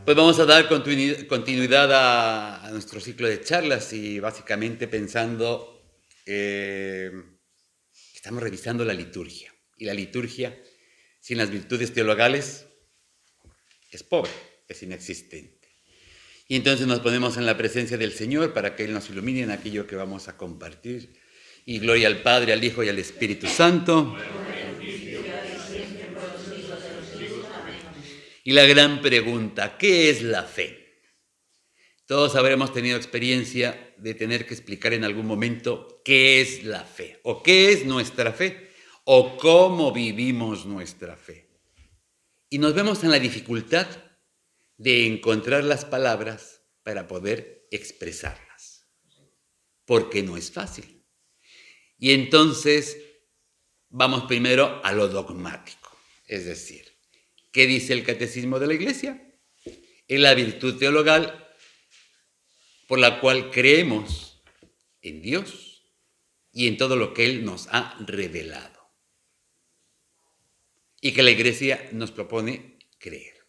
Pues vamos a dar continuidad a nuestro ciclo de charlas y básicamente pensando, estamos revisando la liturgia. Y la liturgia, sin las virtudes teologales, es pobre, es inexistente. Y entonces nos ponemos en la presencia del Señor para que Él nos ilumine en aquello que vamos a compartir. Y gloria al Padre, al Hijo y al Espíritu Santo. Y la gran pregunta, ¿qué es la fe? Todos habremos tenido experiencia de tener que explicar en algún momento qué es la fe, o qué es nuestra fe, o cómo vivimos nuestra fe. Y nos vemos en la dificultad de encontrar las palabras para poder expresarlas, porque no es fácil. Y entonces vamos primero a lo dogmático, es decir, ¿qué dice el Catecismo de la Iglesia? Es la virtud teologal por la cual creemos en Dios y en todo lo que Él nos ha revelado. Y que la Iglesia nos propone creer.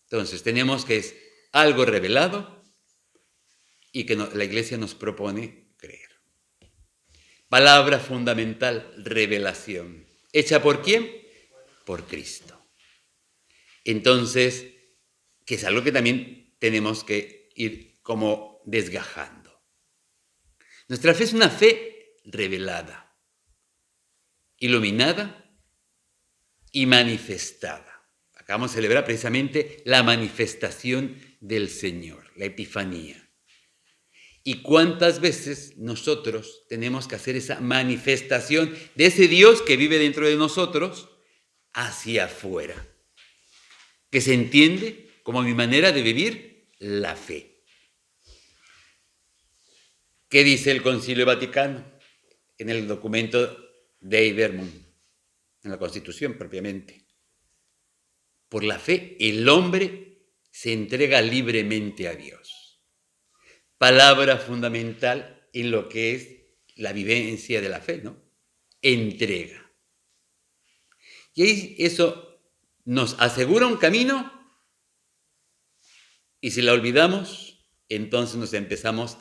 Entonces, tenemos que es algo revelado y que la Iglesia nos propone creer. Palabra fundamental, revelación. ¿Hecha por quién? Por Cristo. Entonces, que es algo que también tenemos que ir como desgajando. Nuestra fe es una fe revelada, iluminada y manifestada. Acabamos de celebrar precisamente la manifestación del Señor, la Epifanía. ¿Y cuántas veces nosotros tenemos que hacer esa manifestación de ese Dios que vive dentro de nosotros hacia afuera? Que se entiende como mi manera de vivir la fe. ¿Qué dice el Concilio Vaticano en el documento Dei Verbum, en la Constitución propiamente? Por la fe el hombre se entrega libremente a Dios. Palabra fundamental en lo que es la vivencia de la fe, ¿no? Entrega. Y ahí eso nos asegura un camino y si la olvidamos, entonces nos empezamos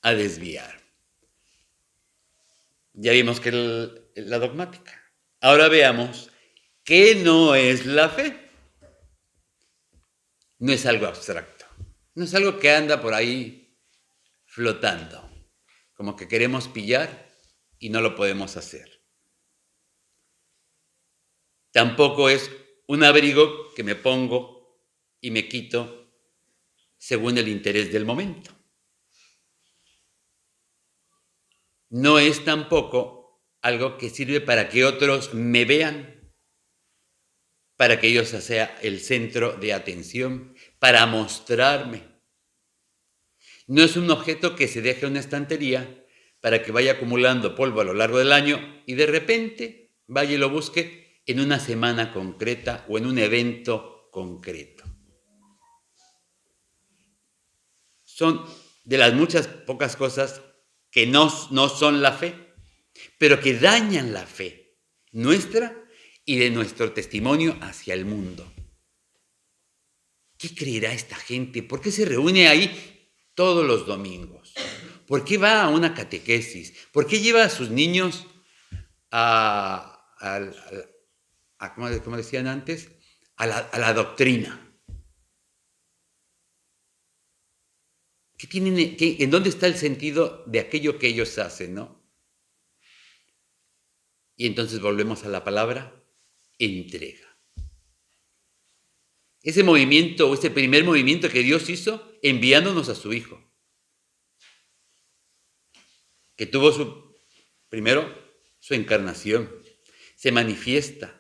a desviar. Ya vimos que la dogmática. Ahora veamos qué no es la fe. No es algo abstracto. No es algo que anda por ahí flotando. Como que queremos pillar y no lo podemos hacer. Tampoco es un abrigo que me pongo y me quito según el interés del momento. No es tampoco algo que sirve para que otros me vean, para que yo sea el centro de atención, para mostrarme. No es un objeto que se deje en una estantería para que vaya acumulando polvo a lo largo del año y de repente vaya y lo busque en una semana concreta o en un evento concreto. Son de las muchas pocas cosas que no son la fe, pero que dañan la fe nuestra y de nuestro testimonio hacia el mundo. ¿Qué creerá esta gente? ¿Por qué se reúne ahí todos los domingos? ¿Por qué va a una catequesis? ¿Por qué lleva a sus niños como decían antes, a la doctrina? ¿En dónde está el sentido de aquello que ellos hacen, no? Y entonces volvemos a la palabra entrega. Ese movimiento, ese primer movimiento que Dios hizo enviándonos a su Hijo, que tuvo primero su encarnación, se manifiesta,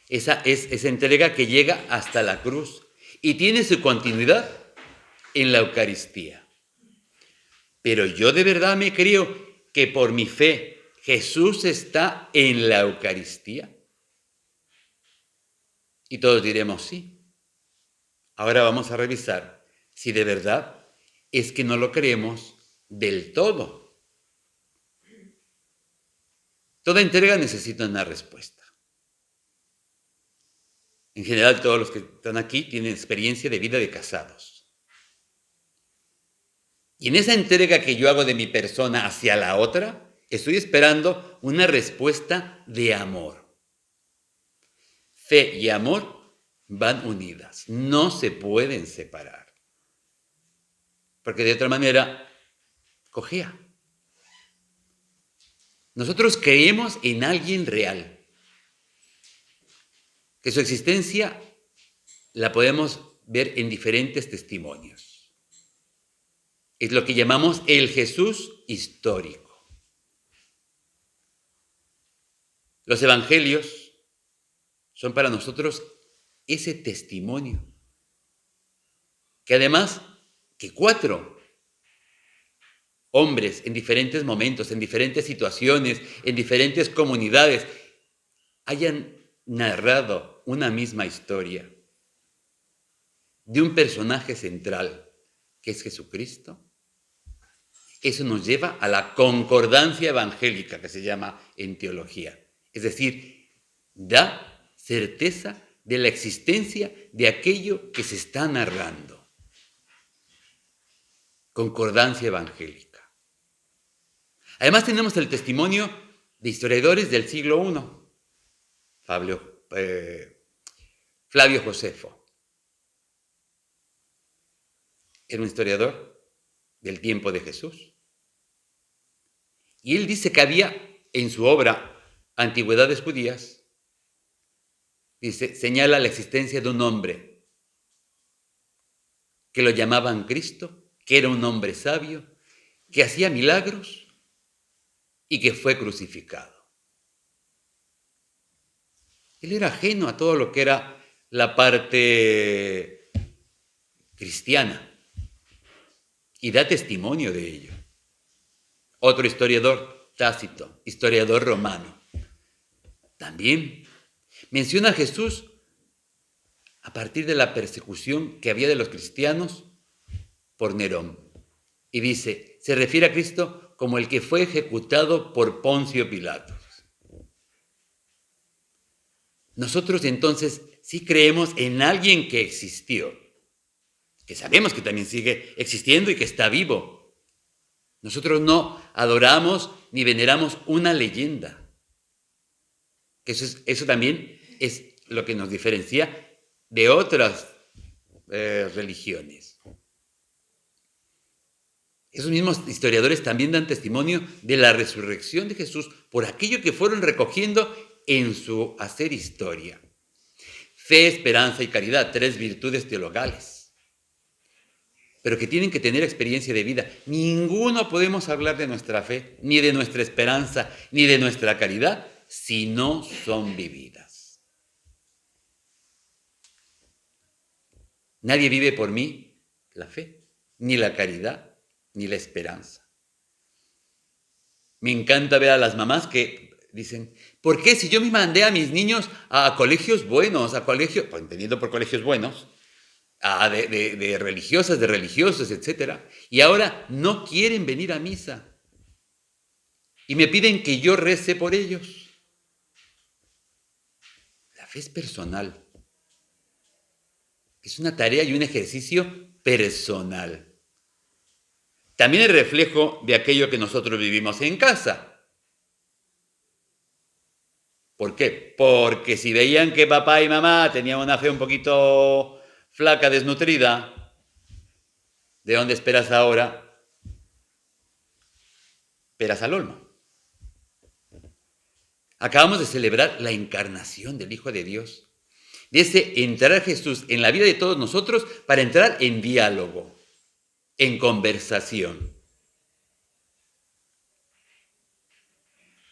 esa entrega que llega hasta la cruz y tiene su continuidad en la Eucaristía. Pero yo de verdad me creo que por mi fe Jesús está en la Eucaristía. Y todos diremos sí. Ahora vamos a revisar si de verdad es que no lo creemos del todo. Toda entrega necesita una respuesta. En general, todos los que están aquí tienen experiencia de vida de casados. Y en esa entrega que yo hago de mi persona hacia la otra, estoy esperando una respuesta de amor. Fe y amor van unidas, no se pueden separar. Porque de otra manera, cojea. Nosotros creemos en alguien real, que su existencia la podemos ver en diferentes testimonios. Es lo que llamamos el Jesús histórico. Los evangelios son para nosotros ese testimonio, que además que 4 hombres en diferentes momentos, en diferentes situaciones, en diferentes comunidades, hayan narrado una misma historia de un personaje central, que es Jesucristo, eso nos lleva a la concordancia evangélica, que se llama en teología. Es decir, da certeza de la existencia de aquello que se está narrando. Concordancia evangélica. Además tenemos el testimonio de historiadores del siglo I, Flavio Josefo. Era un historiador del tiempo de Jesús. Y él dice que había en su obra Antigüedades Judías, dice, señala la existencia de un hombre que lo llamaban Cristo, que era un hombre sabio, que hacía milagros y que fue crucificado. Él era ajeno a todo lo que era la parte cristiana y da testimonio de ello. Otro historiador, Tácito, historiador romano, también menciona a Jesús a partir de la persecución que había de los cristianos por Nerón. Y dice, se refiere a Cristo como el que fue ejecutado por Poncio Pilato. Nosotros entonces sí creemos en alguien que existió, que sabemos que también sigue existiendo y que está vivo. Nosotros no adoramos ni veneramos una leyenda. Eso también es lo que nos diferencia de otras religiones. Esos mismos historiadores también dan testimonio de la resurrección de Jesús por aquello que fueron recogiendo en su hacer historia. Fe, esperanza y caridad, 3 virtudes teologales, pero que tienen que tener experiencia de vida. Ninguno podemos hablar de nuestra fe, ni de nuestra esperanza, ni de nuestra caridad, si no son vividas. Nadie vive por mí la fe, ni la caridad, ni la esperanza. Me encanta ver a las mamás que dicen, ¿por qué si yo me mandé a mis niños a colegios buenos, pues entendiendo por colegios buenos, de religiosas, de religiosos, etcétera, y ahora no quieren venir a misa y me piden que yo rece por ellos? La fe es personal. Es una tarea y un ejercicio personal. También es reflejo de aquello que nosotros vivimos en casa. ¿Por qué? Porque si veían que papá y mamá tenían una fe un poquito flaca, desnutrida, ¿de dónde esperas ahora? Peras al olmo. Acabamos de celebrar la encarnación del Hijo de Dios. De ese entrar Jesús en la vida de todos nosotros para entrar en diálogo, en conversación.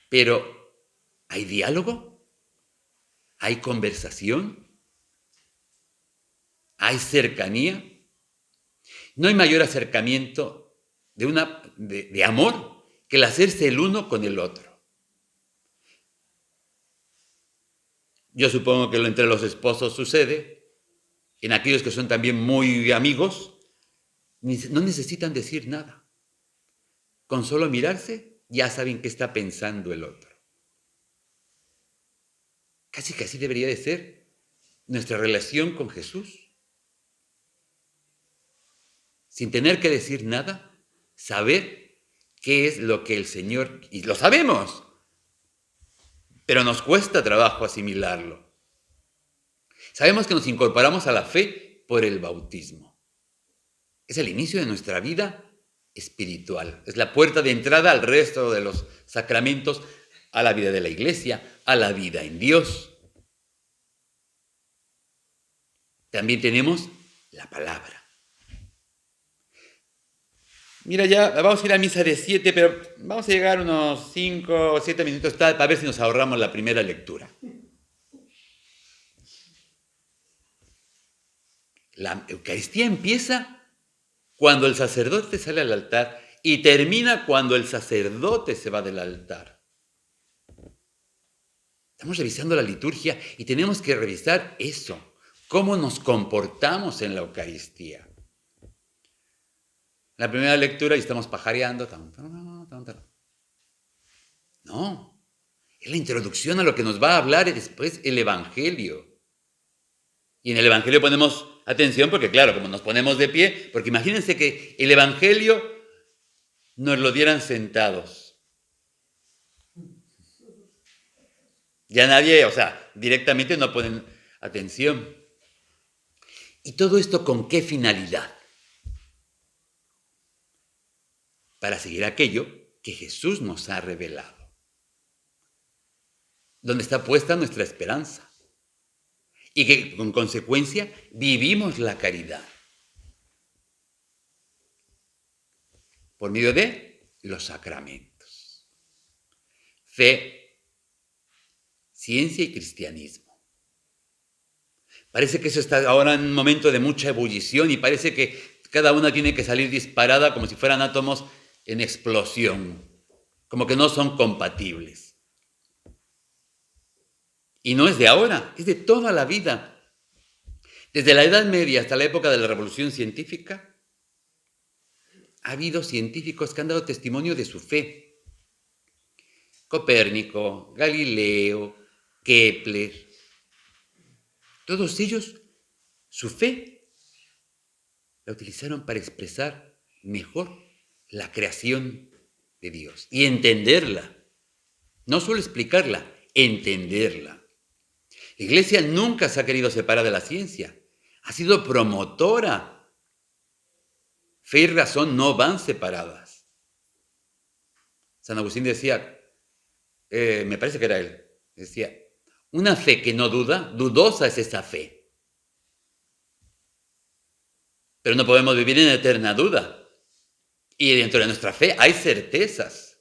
Pero, ¿hay diálogo? ¿Hay conversación? ¿Hay cercanía? No hay mayor acercamiento de amor que el hacerse el uno con el otro. Yo supongo que entre los esposos sucede, en aquellos que son también muy amigos, no necesitan decir nada. Con solo mirarse, ya saben qué está pensando el otro. Casi que así debería de ser nuestra relación con Jesús. Sin tener que decir nada, saber qué es lo que el Señor, y lo sabemos, pero nos cuesta trabajo asimilarlo. Sabemos que nos incorporamos a la fe por el bautismo. Es el inicio de nuestra vida espiritual. Es la puerta de entrada al resto de los sacramentos, a la vida de la iglesia, a la vida en Dios. También tenemos la palabra. Mira, ya vamos a ir a misa de 7, pero vamos a llegar unos 5 o 7 minutos tarde para ver si nos ahorramos la primera lectura. La Eucaristía empieza cuando el sacerdote sale al altar y termina cuando el sacerdote se va del altar. Estamos revisando la liturgia y tenemos que revisar eso, cómo nos comportamos en la Eucaristía. La primera lectura y estamos pajareando. No, es la introducción a lo que nos va a hablar después el Evangelio. Y en el Evangelio ponemos atención porque, claro, como nos ponemos de pie, porque imagínense que el Evangelio nos lo dieran sentados. Ya nadie, directamente no ponen atención. ¿Y todo esto con qué finalidad? Para seguir aquello que Jesús nos ha revelado, donde está puesta nuestra esperanza y que con consecuencia vivimos la caridad por medio de los sacramentos, fe, ciencia y cristianismo. Parece que eso está ahora en un momento de mucha ebullición y parece que cada una tiene que salir disparada como si fueran átomos en explosión, como que no son compatibles. Y no es de ahora, es de toda la vida. Desde la Edad Media hasta la época de la Revolución Científica, ha habido científicos que han dado testimonio de su fe. Copérnico, Galileo, Kepler, todos ellos, su fe la utilizaron para expresar mejor la creación de Dios y entenderla. No solo explicarla, entenderla. La Iglesia nunca se ha querido separar de la ciencia. Ha sido promotora. Fe y razón no van separadas. San Agustín decía, me parece que era él, decía, una fe que no duda, dudosa es esa fe. Pero no podemos vivir en eterna duda. Y dentro de nuestra fe hay certezas.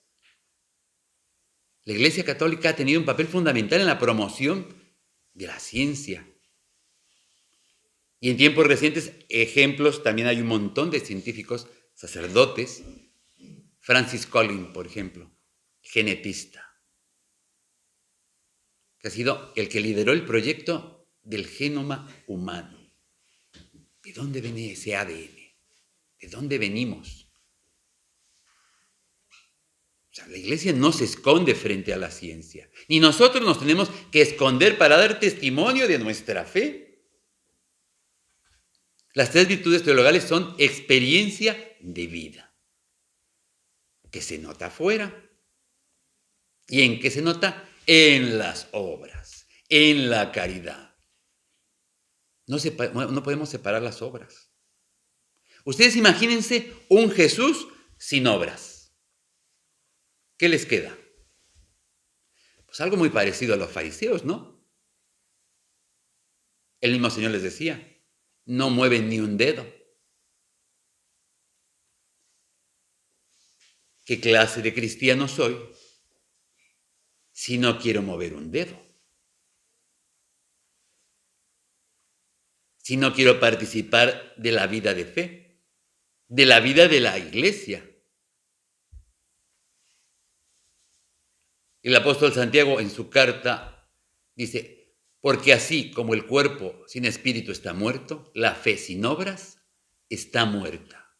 La Iglesia Católica ha tenido un papel fundamental en la promoción de la ciencia. Y en tiempos recientes, ejemplos, también hay un montón de científicos, sacerdotes. Francis Collins, por ejemplo, genetista, que ha sido el que lideró el proyecto del genoma humano. ¿De dónde viene ese ADN? ¿De dónde venimos? La Iglesia no se esconde frente a la ciencia, ni nosotros nos tenemos que esconder para dar testimonio de nuestra fe. Las 3 virtudes teologales son experiencia de vida, que se nota afuera. ¿Y en qué se nota? En las obras, en la caridad. No podemos separar las obras. Ustedes imagínense un Jesús sin obras. ¿Qué les queda? Pues algo muy parecido a los fariseos, ¿no? El mismo Señor les decía, no mueven ni un dedo. ¿Qué clase de cristiano soy si no quiero mover un dedo? Si no quiero participar de la vida de fe, de la vida de la Iglesia. El apóstol Santiago en su carta dice, porque así como el cuerpo sin espíritu está muerto, la fe sin obras está muerta.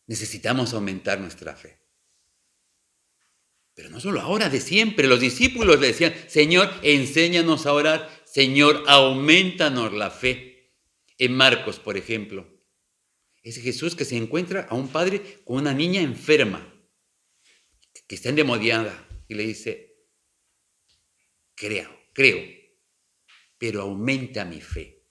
Necesitamos aumentar nuestra fe. Pero no solo ahora, de siempre. Los discípulos le decían, Señor, enséñanos a orar. Señor, aumentanos la fe. En Marcos, por ejemplo, es Jesús que se encuentra a un padre con una niña enferma, que está endemoniada, y le dice, creo, pero aumenta mi fe.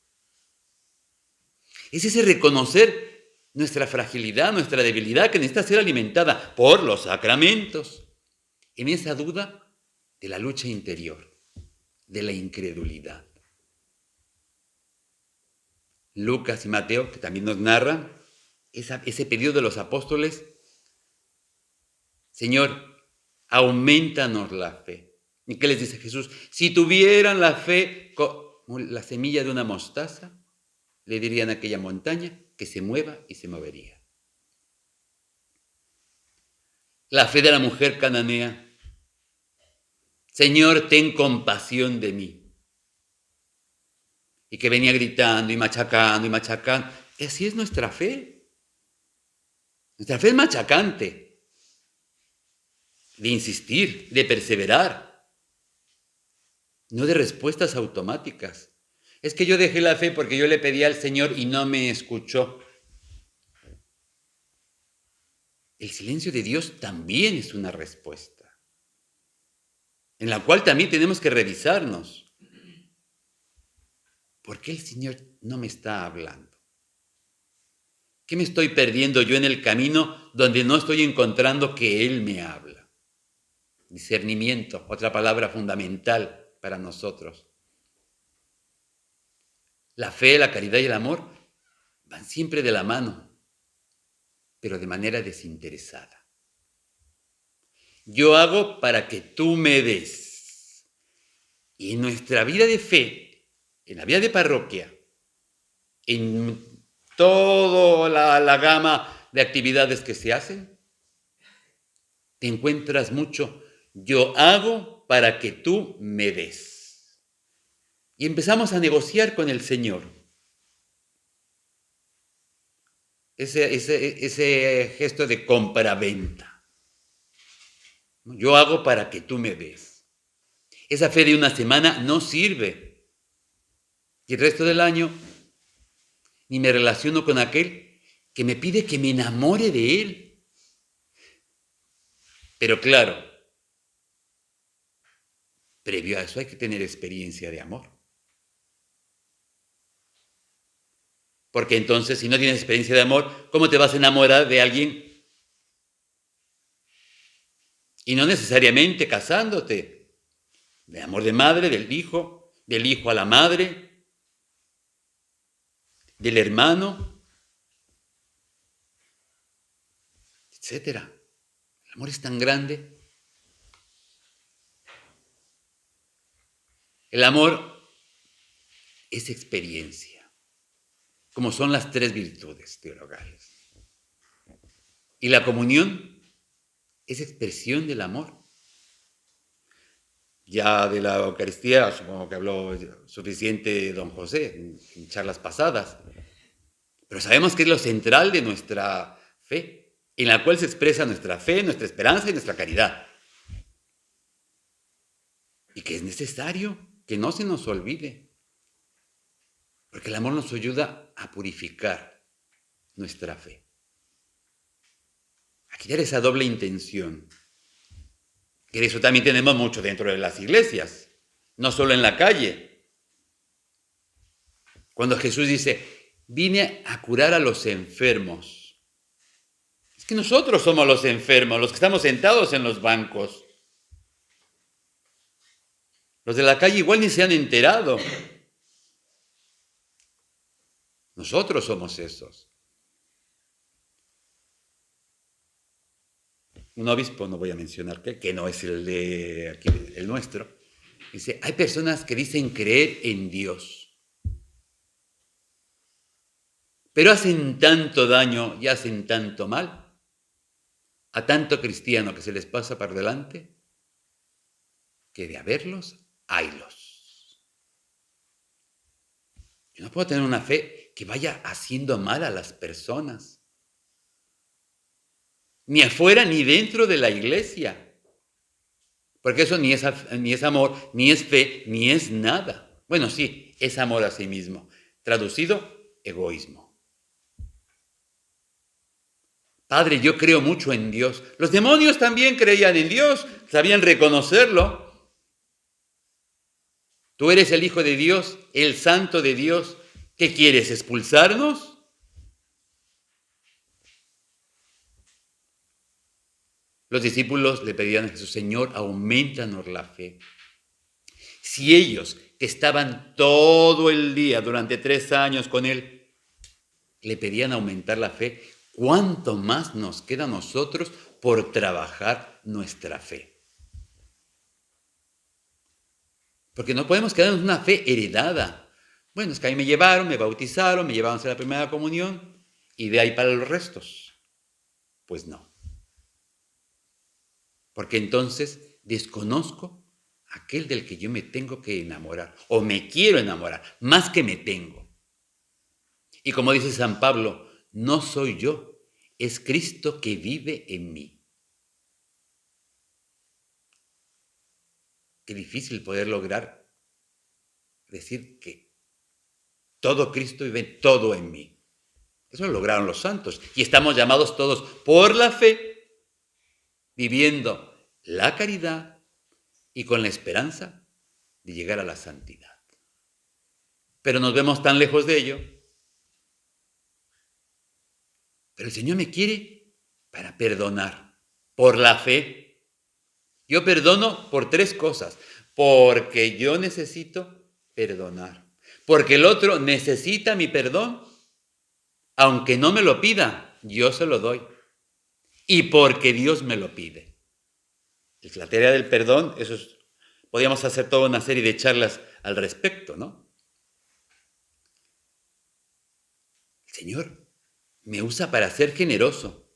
Es ese reconocer nuestra fragilidad, nuestra debilidad, que necesita ser alimentada por los sacramentos, en esa duda de la lucha interior, de la incredulidad. Lucas y Mateo, que también nos narran ese pedido de los apóstoles, Señor, aumentanos la fe. ¿Y qué les dice Jesús? Si tuvieran la fe como la semilla de una mostaza, le dirían a aquella montaña que se mueva y se movería. La fe de la mujer cananea. Señor, ten compasión de mí. Y que venía gritando y machacando y machacando. Y así es nuestra fe. Nuestra fe es machacante, de insistir, de perseverar, no de respuestas automáticas. Es que yo dejé la fe porque yo le pedí al Señor y no me escuchó. El silencio de Dios también es una respuesta, en la cual también tenemos que revisarnos. ¿Por qué el Señor no me está hablando? ¿Qué me estoy perdiendo yo en el camino donde no estoy encontrando que Él me habla? Discernimiento, otra palabra fundamental para nosotros. La fe, la caridad y el amor van siempre de la mano, pero de manera desinteresada. Yo hago para que tú me des. Y en nuestra vida de fe, en la vida de parroquia, en toda la gama de actividades que se hacen, te encuentras mucho, yo hago para que tú me des. Y empezamos a negociar con el Señor. Ese gesto de compra-venta. Yo hago para que tú me des. Esa fe de una semana no sirve. Y el resto del año ni me relaciono con aquel que me pide que me enamore de él. Pero claro, previo a eso hay que tener experiencia de amor. Porque entonces, si no tienes experiencia de amor, ¿cómo te vas a enamorar de alguien? Y no necesariamente casándote. De amor de madre, del hijo a la madre, del hermano, etcétera. El amor es tan grande. El amor es experiencia, como son las 3 virtudes teologales. Y la comunión es expresión del amor. Ya de la Eucaristía, supongo que habló suficiente don José en charlas pasadas, pero sabemos que es lo central de nuestra fe, en la cual se expresa nuestra fe, nuestra esperanza y nuestra caridad. Y que es necesario que no se nos olvide, porque el amor nos ayuda a purificar nuestra fe, a quitar esa doble intención. Que de eso también tenemos mucho dentro de las iglesias, no solo en la calle. Cuando Jesús dice, vine a curar a los enfermos. Es que nosotros somos los enfermos, los que estamos sentados en los bancos. Los de la calle igual ni se han enterado. Nosotros somos esos. Un obispo, no voy a mencionar que no es el de aquí, el nuestro, dice, hay personas que dicen creer en Dios, pero hacen tanto daño y hacen tanto mal a tanto cristiano que se les pasa por delante, que de haberlos, haylos. Yo no puedo tener una fe que vaya haciendo mal a las personas. Ni afuera ni dentro de la iglesia. Porque eso ni es amor, ni es fe, ni es nada. Bueno, sí, es amor a sí mismo. Traducido, egoísmo. Padre, yo creo mucho en Dios. Los demonios también creían en Dios, sabían reconocerlo. Tú eres el Hijo de Dios, el Santo de Dios. ¿Qué quieres, expulsarnos? Los discípulos le pedían a Jesús, Señor, aumentanos la fe. Si ellos, que estaban todo el día durante 3 años con Él, le pedían aumentar la fe, ¿cuánto más nos queda a nosotros por trabajar nuestra fe? Porque no podemos quedarnos en una fe heredada. Bueno, es que ahí me llevaron, me bautizaron, me llevaron a hacer la primera comunión y de ahí para los restos. Pues no. Porque entonces desconozco aquel del que yo me tengo que enamorar o me quiero enamorar, más que me tengo. Y como dice San Pablo, no soy yo, es Cristo que vive en mí. Qué difícil poder lograr decir que todo Cristo vive todo en mí. Eso lo lograron los santos. Y estamos llamados todos por la fe, viviendo la caridad y con la esperanza de llegar a la santidad. Pero nos vemos tan lejos de ello. Pero el Señor me quiere para perdonar, por la fe. Yo perdono por 3 cosas. Porque yo necesito perdonar. Porque el otro necesita mi perdón. Aunque no me lo pida, yo se lo doy. Y porque Dios me lo pide. La tarea del perdón, podríamos hacer toda una serie de charlas al respecto, ¿no? El Señor me usa para ser generoso,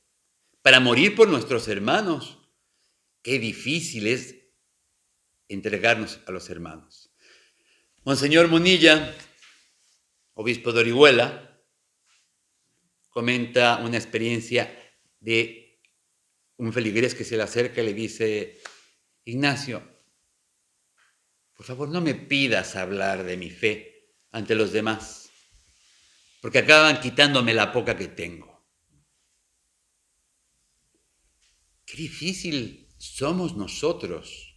para morir por nuestros hermanos. Qué difícil es entregarnos a los hermanos. Monseñor Munilla, obispo de Orihuela, comenta una experiencia de un feligrés que se le acerca y le dice, Ignacio, por favor no me pidas hablar de mi fe ante los demás, porque acaban quitándome la poca que tengo. Qué difícil somos nosotros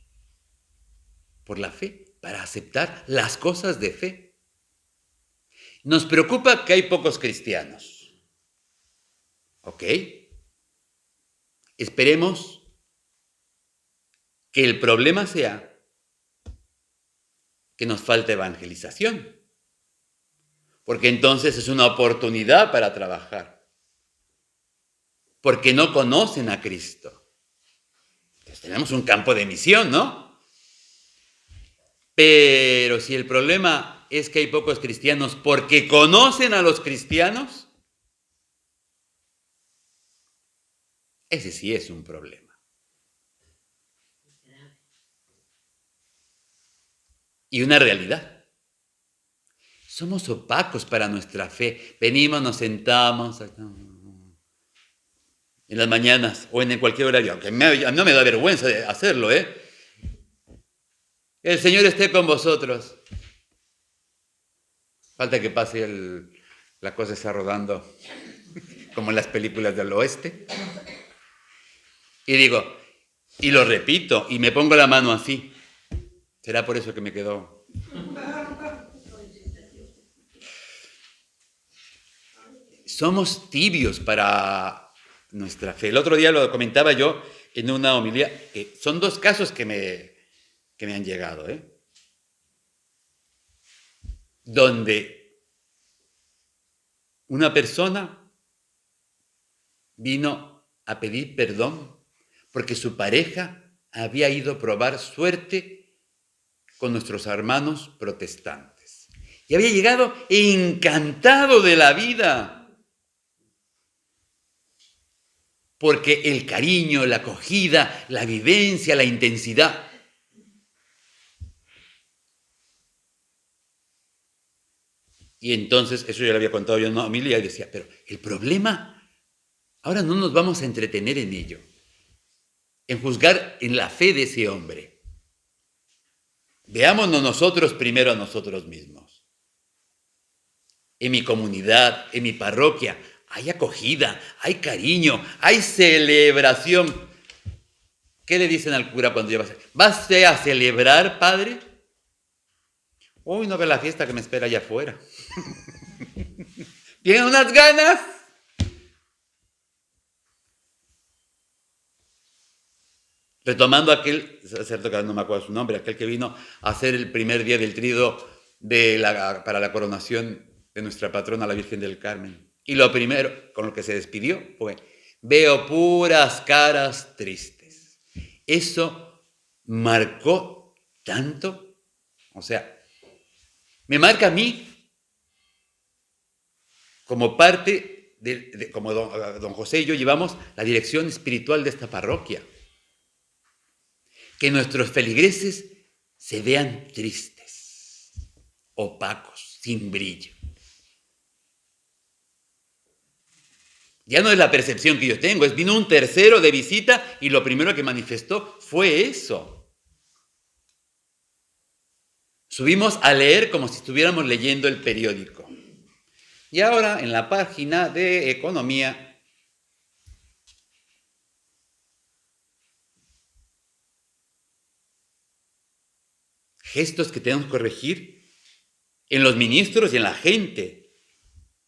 por la fe para aceptar las cosas de fe. Nos preocupa que hay pocos cristianos. ¿Ok? Esperemos que el problema sea que nos falta evangelización, porque entonces es una oportunidad para trabajar, porque no conocen a Cristo. Entonces tenemos un campo de misión, ¿no? Pero si el problema es que hay pocos cristianos porque conocen a los cristianos, ese sí es un problema. Y una realidad. Somos opacos para nuestra fe. Venimos, nos sentamos en las mañanas o en cualquier horario, aunque no me da vergüenza de hacerlo, ¿eh? El Señor esté con vosotros. Falta que pase la cosa está rodando como en las películas del oeste. Y digo, y lo repito, y me pongo la mano así. ¿Será por eso que me quedó? Somos tibios para nuestra fe. El otro día lo comentaba yo en una homilía. Son 2 casos que me han llegado, donde una persona vino a pedir perdón porque su pareja había ido a probar suerte con nuestros hermanos protestantes. Y había llegado encantado de la vida. Porque el cariño, la acogida, la vivencia, la intensidad. Y entonces, eso ya lo había contado yo en una homilía y decía, pero el problema, ahora no nos vamos a entretener en ello, en juzgar en la fe de ese hombre. Veámonos nosotros primero a nosotros mismos. En mi comunidad, en mi parroquia, hay acogida, hay cariño, hay celebración. ¿Qué le dicen al cura cuando lleva? ¿Vas a celebrar, padre? Uy, no ve la fiesta que me espera allá afuera. ¿Tienen unas ganas? Retomando aquel, es cierto que no me acuerdo su nombre, aquel que vino a hacer el primer día del tríodo para la coronación de nuestra patrona, la Virgen del Carmen. Y lo primero con lo que se despidió fue, veo puras caras tristes. Eso marcó tanto, o sea, me marca a mí como parte, como don José y yo llevamos la dirección espiritual de esta parroquia. Que nuestros feligreses se vean tristes, opacos, sin brillo. Ya no es la percepción que yo tengo, vino un tercero de visita y lo primero que manifestó fue eso. Subimos a leer como si estuviéramos leyendo el periódico. Y ahora en la página de Economía, gestos que tenemos que corregir en los ministros y en la gente.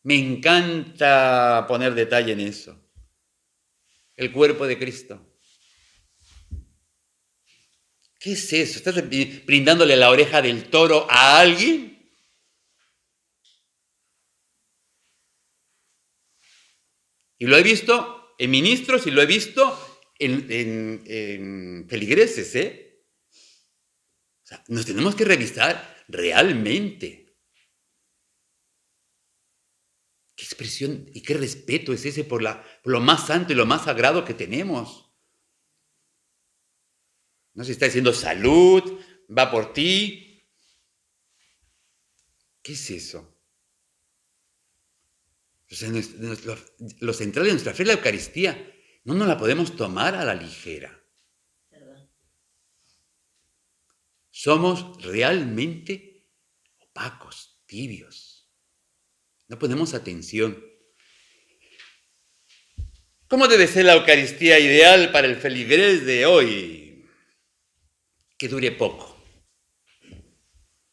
Me encanta poner detalle en eso. El cuerpo de Cristo. ¿Qué es eso? ¿Estás brindándole la oreja del toro a alguien? Y lo he visto en ministros y lo he visto en feligreses, ¿eh? O sea, nos tenemos que revisar realmente. ¿Qué expresión y qué respeto es ese por lo más santo y lo más sagrado que tenemos? No se está diciendo salud, va por ti. ¿Qué es eso? O sea, lo central de nuestra fe es la Eucaristía. No nos la podemos tomar a la ligera. ¿Verdad? Somos realmente opacos, tibios. No ponemos atención. ¿Cómo debe ser la Eucaristía ideal para el feligrés de hoy? Que dure poco.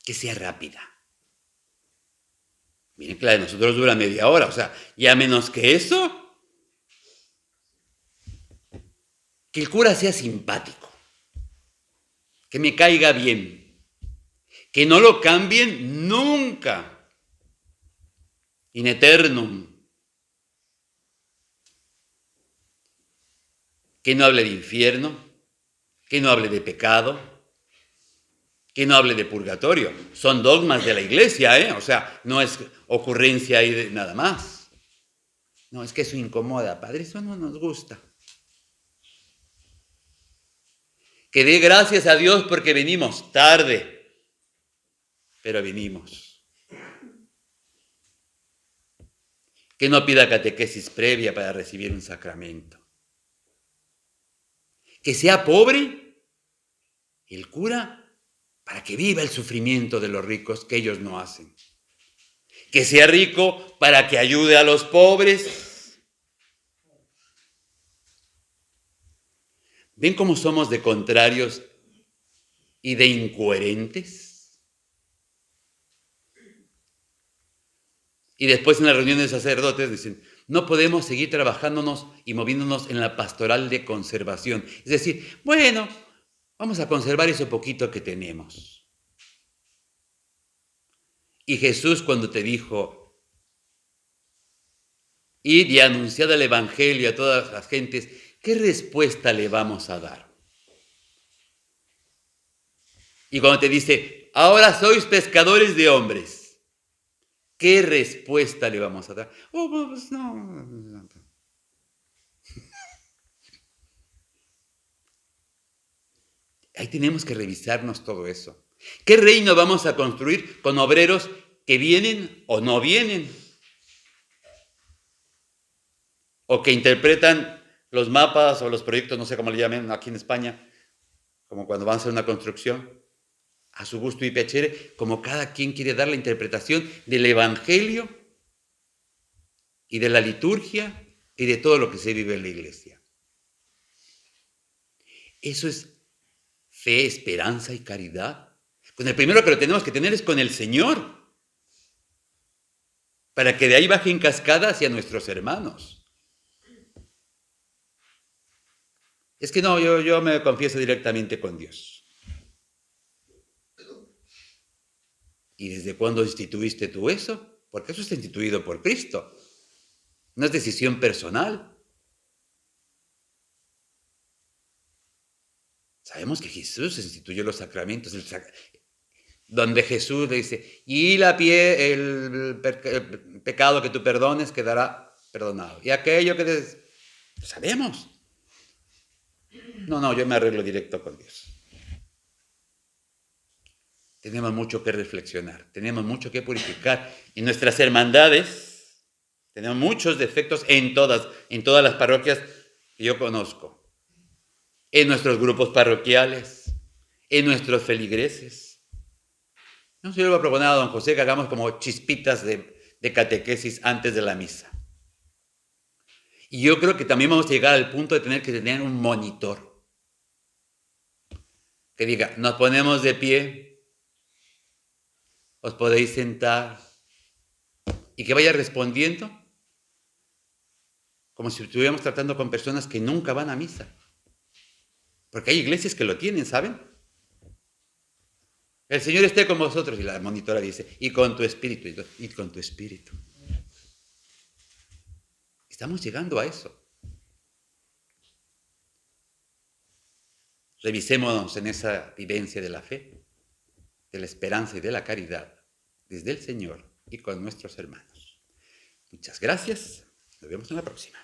Que sea rápida. Miren que la de nosotros dura media hora, o sea, ya menos que eso. Que el cura sea simpático. Que me caiga bien. Que no lo cambien nunca. In eternum. Que no hable de infierno. Que no hable de pecado. Que no hable de purgatorio. Son dogmas de la iglesia, ¿eh? O sea, no es ocurrencia ahí de nada más. No, es que eso incomoda, padre, eso no nos gusta. Que dé gracias a Dios porque venimos tarde, pero venimos. Que no pida catequesis previa para recibir un sacramento. Que sea pobre el cura para que viva el sufrimiento de los ricos que ellos no hacen. Que sea rico para que ayude a los pobres. ¿Ven cómo somos de contrarios y de incoherentes? Y después en las reuniones de sacerdotes dicen, no podemos seguir trabajándonos y moviéndonos en la pastoral de conservación. Es decir, bueno, vamos a conservar eso poquito que tenemos. Y Jesús cuando te dijo, id y anunciad el Evangelio a todas las gentes, ¿qué respuesta le vamos a dar? Y cuando te dice, ahora sois pescadores de hombres, ¿qué respuesta le vamos a dar? Oh, pues no. Ahí tenemos que revisarnos todo eso. ¿Qué reino vamos a construir con obreros que vienen o no vienen? O que interpretan los mapas o los proyectos, no sé cómo le llamen aquí en España, como cuando van a hacer una construcción, a su gusto y piacere, como cada quien quiere dar la interpretación del Evangelio y de la liturgia y de todo lo que se vive en la iglesia. Eso es fe, esperanza y caridad. Con el primero que lo tenemos que tener es con el Señor, para que de ahí baje en cascada hacia nuestros hermanos. Es que no, yo me confieso directamente con Dios. ¿Y desde cuándo instituiste tú eso? Porque eso está instituido por Cristo. No es decisión personal. Sabemos que Jesús instituyó los sacramentos, donde Jesús le dice, y el pecado que tú perdones quedará perdonado. Y aquello que sabemos. No, yo me arreglo directo con Dios. Tenemos mucho que reflexionar, tenemos mucho que purificar. En nuestras hermandades tenemos muchos defectos en todas las parroquias que yo conozco. En nuestros grupos parroquiales, en nuestros feligreses. No sé, yo le voy a proponer a don José que hagamos como chispitas de catequesis antes de la misa. Y yo creo que también vamos a llegar al punto de tener que tener un monitor. Que diga, nos ponemos de pie, os podéis sentar, y que vaya respondiendo como si estuviéramos tratando con personas que nunca van a misa. Porque hay iglesias que lo tienen, ¿saben? El Señor esté con vosotros, y la monitora dice, y con tu espíritu, y con tu espíritu. Estamos llegando a eso. Revisémonos en esa vivencia de la fe, de la esperanza y de la caridad, desde el Señor y con nuestros hermanos. Muchas gracias. Nos vemos en la próxima.